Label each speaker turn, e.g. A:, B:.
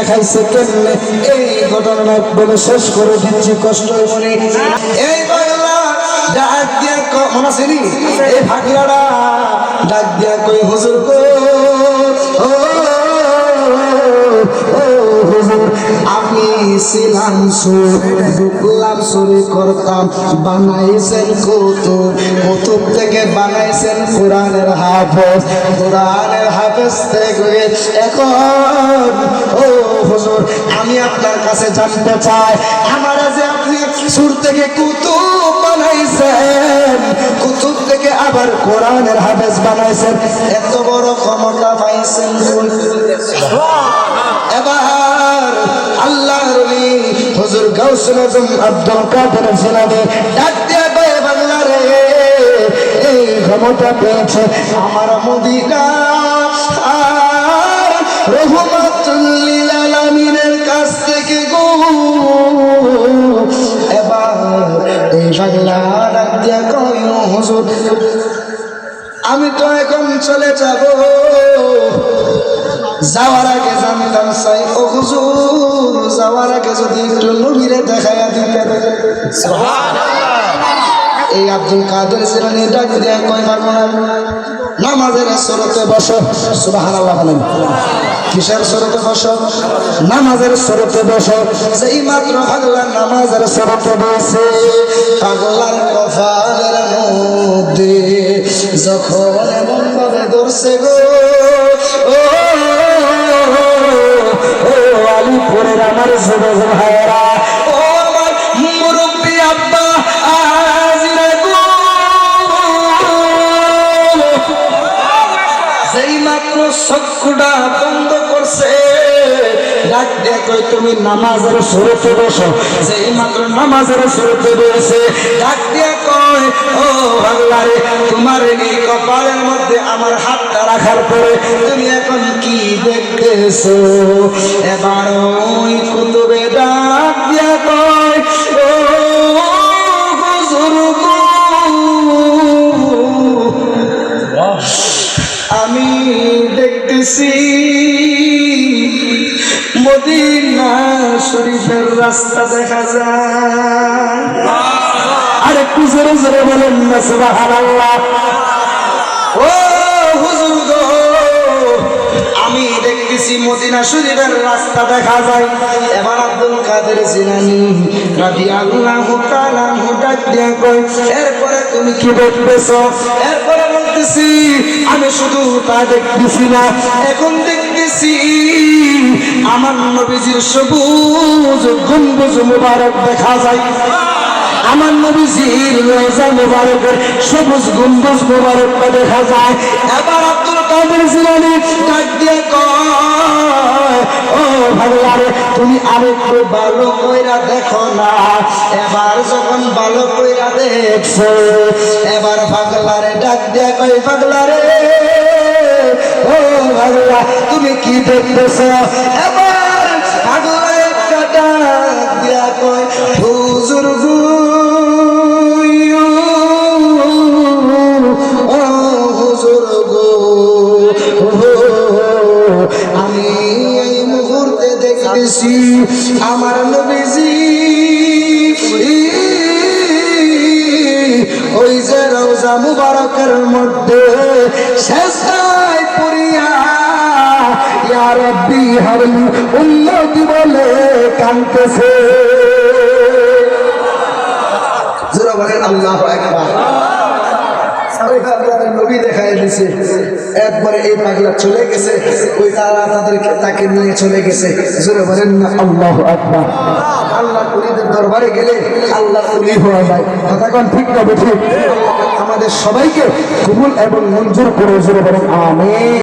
A: দেখাইছে কেমনে এই ঘটনা বলে শেষ করে দিচ্ছি কষ্ট মনে। এই পাগলা ডাক দিয়া মনে আছে নি? এই পাগলাটা ডাক দিয়া কই হুজুর গো, ও হুজুর আমি ছিলাম ঢুকলাম চুরি করতাম, বানাইছেন কুতুব থেকে বানাইছেন কোরআনের হাফেজ, কোরআনের হাফেজ থেকে এখন ও হুজুর আমি আপনার কাছে জানতে চাই, আমার যে আপনি সুর থেকে কুতুব বানাইছেন, কুতুব থেকে আবার কোরআনের হাফেজ বানাইছেন, এত বড় ক্ষমতা পাইছেন। এবার আল্লাহর ওলি হুজুর গাউসুল আজম আব্দুল কাদের জিলানী ডাক দিয়ে কয় বাংলা রে, এই ক্ষমতা পেয়েছে আমার মদিনা রহমাতুল লিল আলামিনের কাছ থেকে গো। এবার এই বাংলা ডাক দিয়ে কয় হুজুর আমি তো এখন চলে যাব, যাওয়ার আগে জানতাম চাই ও হুজুর যাওয়ার আগে যদি একটু নবীরে দেখাইয়া দিতেন। এই আব্দুল কাদের জিলানী ডাক দিয়া কয় বাংলা নামাজের সুরতে বসো, সুবহানাল্লাহ বলেন। কিসের সুরতে বসো? নামাজের সুরতে বসো। যেই মাত্র পাগলা নামাজের সুরতে বসে, পাগলার কপালের মধ্যে যখন এমন ভাবে ধরছে গো, ও আলিপুরের আমার যুবক ভাইয়েরা, ও আমার মুরব্বী আব্বা আজিরা গো, যেই মাত্র চক্ষুটা বন্ধ করছে ডাক দিয়ে কই তুমি নামাজের সুরতে বসো। যেই মাত্র নামাজের সুরতে বসে ডাক দিয়ে কয় ও বাংলারে তোমার এই কপালের মধ্যে আমার হাতটা রাখার পরে তুমি এখন কি দেখতেছো? এবার ওই কুতুবে ডাক দিয়ে কয় ও হুজুর গো, আমি দেখতেছি মদিনা শরীফের রাস্তা দেখা যায়। আর একটু জোরে জোরে বলেন না সুবহানাল্লাহ। ও হুজুর গো আমি দেখতেছি মদিনা শরীফের রাস্তা দেখা যায়। এবার আব্দুল কাদের জিলানী রাদিয়াল্লাহু তাআলা ডাক দিয়া কয় এরপরে তুমি কি দেখতেছো? এরপরে বলতেছি আমি শুধু তা দেখতেছি না, এখন দেখতেছি আমার নবীজির সবুজ গম্বুজ মুবারক দেখা যায়, আমার নবীজির রওজা মুবারকের সবুজ গম্বুজ মুবারক দেখা যায়। এবার আব্দুল কাদের জিলানী ডাক দিয়ে কয় ও ভাগলারে তুমি আরেকটু ভালো কইরা দেখো না। এবার যখন ভালো কইরা দেখছো এবার পাগলারে ডাক দিয়ে কয় পাগলারে ও পাগলা তুমি কি দেখতেছো? এবার পাগলা একটা ডাক দিয়া কয় হুজুর গো, ও হুজুর গো আমি এই মুহূর্তে দেখতেছি আমার নবীজি ওই যে রওজা মুবারকের মধ্যে সেজদায় পড়িয়া ইয়া রাব্বি হাবলি উম্মতি বলে কাঁদতেছে। যারা বলেন আল্লাহু আকবার। নবী দেখাই দিছে, একবারে এই পাগলা চলে গেছে, ওই তারা তাকে নিয়ে চলে গেছে। জোরে বলেন না আল্লাহু আকবার। আল্লাহ ওলিদের দরবারে গেলে আল্লাহ ওলি হওয়া যায়, কথা কোন ঠিক না? ঠিক। আমাদের সবাইকে কবুল এবং মঞ্জুর করে জোরে বলেন আমিন।